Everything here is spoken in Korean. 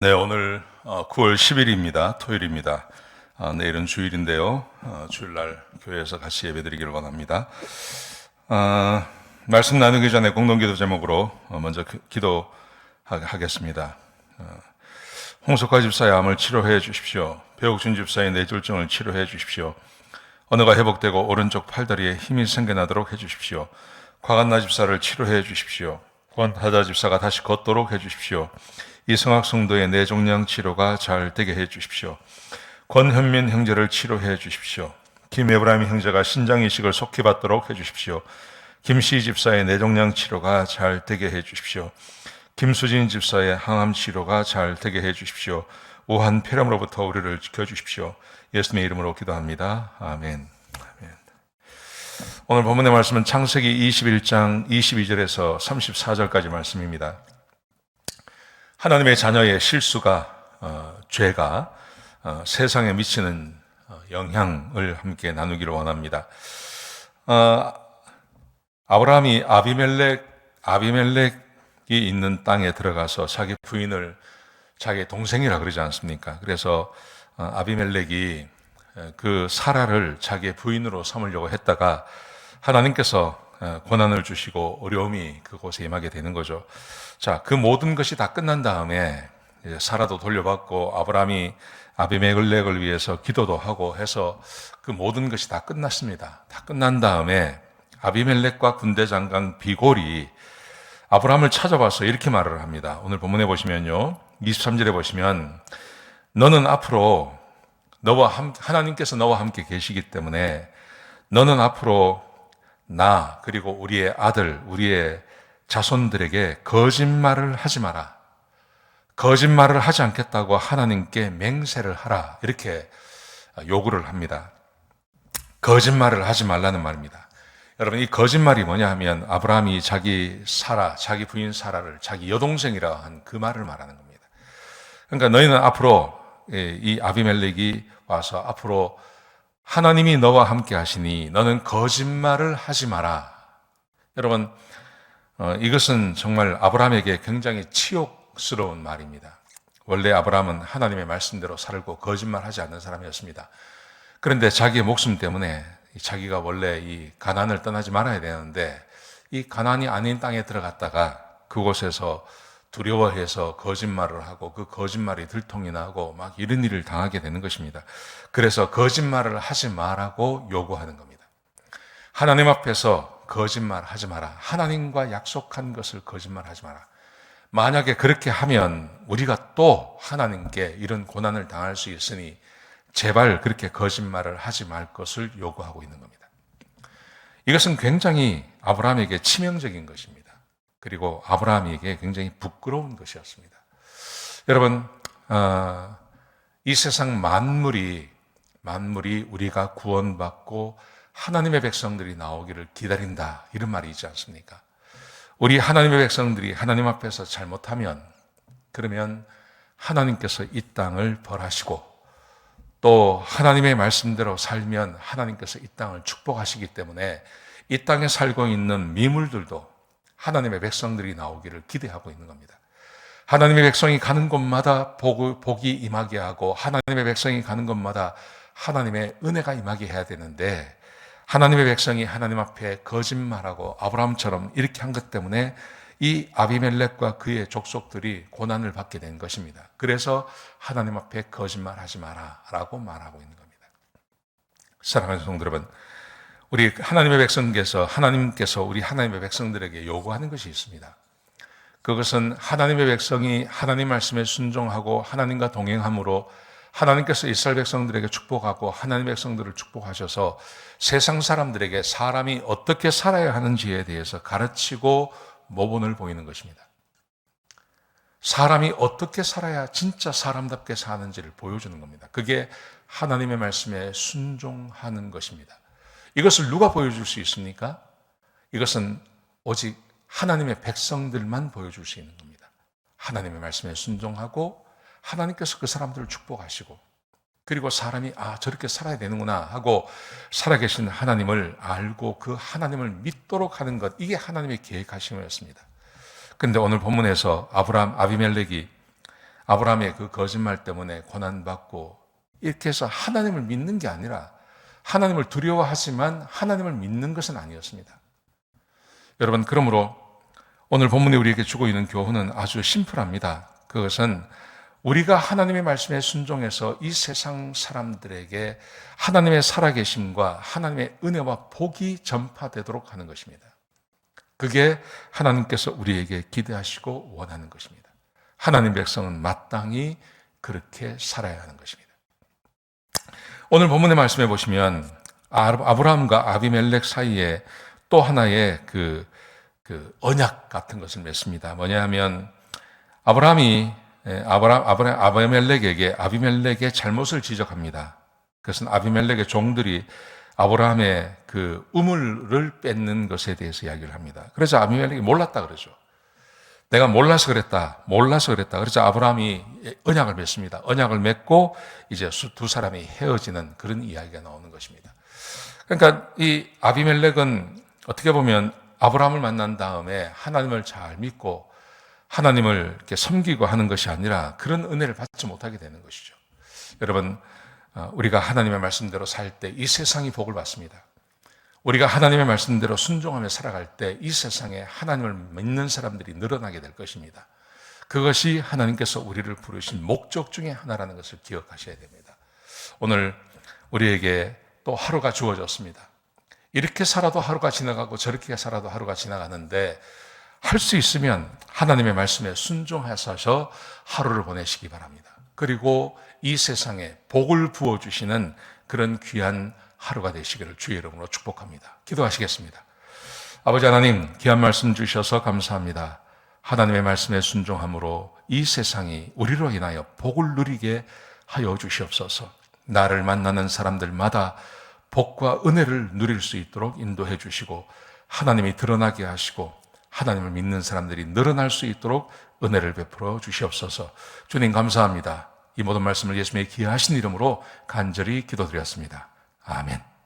네, 오늘 9월 10일입니다. 토요일입니다. 내일은 주일인데요. 주일날 교회에서 같이 예배드리기를 원합니다. 말씀 나누기 전에 공동기도 제목으로 먼저 기도하겠습니다. 홍석화 집사의 암을 치료해 주십시오. 배옥준 집사의 뇌졸중을 치료해 주십시오. 언어가 회복되고 오른쪽 팔다리에 힘이 생겨나도록 해주십시오. 과간나 집사를 치료해 주십시오. 권하자 집사가 다시 걷도록 해주십시오. 이성학 성도의 뇌종양 치료가 잘 되게 해 주십시오. 권현민 형제를 치료해 주십시오. 김에브라임 형제가 신장 이식을 속히 받도록 해 주십시오. 김씨 집사의 뇌종양 치료가 잘 되게 해 주십시오. 김수진 집사의 항암 치료가 잘 되게 해 주십시오. 우한 폐렴으로부터 우리를 지켜주십시오. 예수님의 이름으로 기도합니다. 아멘. 오늘 본문의 말씀은 창세기 21장 22절에서 34절까지 말씀입니다. 하나님의 자녀의 실수가, 죄가 세상에 미치는 영향을 함께 나누기를 원합니다. 아브라함이 아비멜렉이 있는 땅에 들어가서 자기 부인을 자기 동생이라 그러지 않습니까? 그래서 아비멜렉이 그 사라를 자기의 부인으로 삼으려고 했다가 하나님께서 고난을 주시고 어려움이 그곳에 임하게 되는 거죠. 자, 그 모든 것이 다 끝난 다음에 사라도 돌려받고 아브라함이 아비멜렉을 위해서 기도도 하고 해서 그 모든 것이 다 끝났습니다. 다 끝난 다음에 아비멜렉과 군대 장관 비골이 아브라함을 찾아와서 이렇게 말을 합니다. 오늘 본문에 보시면요, 23절에 보시면 너는 앞으로 하나님께서 너와 함께 계시기 때문에 너는 앞으로 나 그리고 우리의 아들, 우리의 자손들에게 거짓말을 하지 마라. 거짓말을 하지 않겠다고 하나님께 맹세를 하라. 이렇게 요구를 합니다. 거짓말을 하지 말라는 말입니다. 여러분, 이 거짓말이 뭐냐 하면 아브라함이 자기 부인 사라를 자기 여동생이라 한 그 말을 말하는 겁니다. 그러니까 너희는 앞으로 이 아비멜렉이 와서 앞으로 하나님이 너와 함께 하시니 너는 거짓말을 하지 마라. 여러분, 이것은 정말 아브라함에게 굉장히 치욕스러운 말입니다. 원래 아브라함은 하나님의 말씀대로 살고 거짓말하지 않는 사람이었습니다. 그런데 자기의 목숨 때문에 자기가 원래 이 가나안을 떠나지 말아야 되는데 이 가나안이 아닌 땅에 들어갔다가 그곳에서 두려워해서 거짓말을 하고 그 거짓말이 들통이 나고 막 이런 일을 당하게 되는 것입니다. 그래서 거짓말을 하지 말라고 요구하는 겁니다. 하나님 앞에서 거짓말하지 마라. 하나님과 약속한 것을 거짓말하지 마라. 만약에 그렇게 하면 우리가 또 하나님께 이런 고난을 당할 수 있으니 제발 그렇게 거짓말을 하지 말 것을 요구하고 있는 겁니다. 이것은 굉장히 아브라함에게 치명적인 것입니다. 그리고 아브라함에게 굉장히 부끄러운 것이었습니다. 여러분, 이 세상 만물이 우리가 구원받고 하나님의 백성들이 나오기를 기다린다, 이런 말이 있지 않습니까? 우리 하나님의 백성들이 하나님 앞에서 잘못하면 그러면 하나님께서 이 땅을 벌하시고 또 하나님의 말씀대로 살면 하나님께서 이 땅을 축복하시기 때문에 이 땅에 살고 있는 미물들도 하나님의 백성들이 나오기를 기대하고 있는 겁니다. 하나님의 백성이 가는 곳마다 복이 임하게 하고 하나님의 백성이 가는 곳마다 하나님의 은혜가 임하게 해야 되는데 하나님의 백성이 하나님 앞에 거짓말하고 아브라함처럼 이렇게 한 것 때문에 이 아비멜렉과 그의 족속들이 고난을 받게 된 것입니다. 그래서 하나님 앞에 거짓말하지 마라 라고 말하고 있는 겁니다. 사랑하는 성도 여러분, 우리 하나님께서 우리 하나님의 백성들에게 요구하는 것이 있습니다. 그것은 하나님의 백성이 하나님 말씀에 순종하고 하나님과 동행함으로 하나님께서 이스라엘 백성들에게 축복하고 하나님의 백성들을 축복하셔서 세상 사람들에게 사람이 어떻게 살아야 하는지에 대해서 가르치고 모본을 보이는 것입니다. 사람이 어떻게 살아야 진짜 사람답게 사는지를 보여주는 겁니다. 그게 하나님의 말씀에 순종하는 것입니다. 이것을 누가 보여줄 수 있습니까? 이것은 오직 하나님의 백성들만 보여줄 수 있는 겁니다. 하나님의 말씀에 순종하고 하나님께서 그 사람들을 축복하시고 그리고 사람이 저렇게 살아야 되는구나 하고 살아계신 하나님을 알고 그 하나님을 믿도록 하는 것, 이게 하나님의 계획하심이었습니다. 그런데 오늘 본문에서 아비멜렉이 아브라함의 그 거짓말 때문에 고난받고 이렇게 해서 하나님을 믿는 게 아니라 하나님을 두려워하지만 하나님을 믿는 것은 아니었습니다. 여러분, 그러므로 오늘 본문이 우리에게 주고 있는 교훈은 아주 심플합니다. 그것은 우리가 하나님의 말씀에 순종해서 이 세상 사람들에게 하나님의 살아계심과 하나님의 은혜와 복이 전파되도록 하는 것입니다. 그게 하나님께서 우리에게 기대하시고 원하는 것입니다. 하나님 백성은 마땅히 그렇게 살아야 하는 것입니다. 오늘 본문의 말씀에 보시면 아브라함과 아비멜렉 사이에 또 하나의 그 언약 같은 것을 맺습니다. 뭐냐 하면 아브라함이 아비멜렉의 잘못을 지적합니다. 그것은 아비멜렉의 종들이 아브라함의 그 우물을 뺏는 것에 대해서 이야기를 합니다. 그래서 아비멜렉이 몰랐다 그러죠. 내가 몰라서 그랬다. 그래서 아브라함이 언약을 맺습니다. 언약을 맺고 이제 두 사람이 헤어지는 그런 이야기가 나오는 것입니다. 그러니까 이 아비멜렉은 어떻게 보면 아브라함을 만난 다음에 하나님을 잘 믿고 하나님을 이렇게 섬기고 하는 것이 아니라 그런 은혜를 받지 못하게 되는 것이죠. 여러분, 우리가 하나님의 말씀대로 살 때 이 세상이 복을 받습니다. 우리가 하나님의 말씀대로 순종하며 살아갈 때 이 세상에 하나님을 믿는 사람들이 늘어나게 될 것입니다. 그것이 하나님께서 우리를 부르신 목적 중에 하나라는 것을 기억하셔야 됩니다. 오늘 우리에게 또 하루가 주어졌습니다. 이렇게 살아도 하루가 지나가고 저렇게 살아도 하루가 지나가는데 할 수 있으면 하나님의 말씀에 순종하셔서 하루를 보내시기 바랍니다. 그리고 이 세상에 복을 부어주시는 그런 귀한 하루가 되시기를 주의 이름으로 축복합니다. 기도하시겠습니다. 아버지 하나님, 귀한 말씀 주셔서 감사합니다. 하나님의 말씀에 순종함으로 이 세상이 우리로 인하여 복을 누리게 하여 주시옵소서. 나를 만나는 사람들마다 복과 은혜를 누릴 수 있도록 인도해 주시고 하나님이 드러나게 하시고 하나님을 믿는 사람들이 늘어날 수 있도록 은혜를 베풀어 주시옵소서. 주님 감사합니다. 이 모든 말씀을 예수님의 귀하신 이름으로 간절히 기도드렸습니다. 아멘.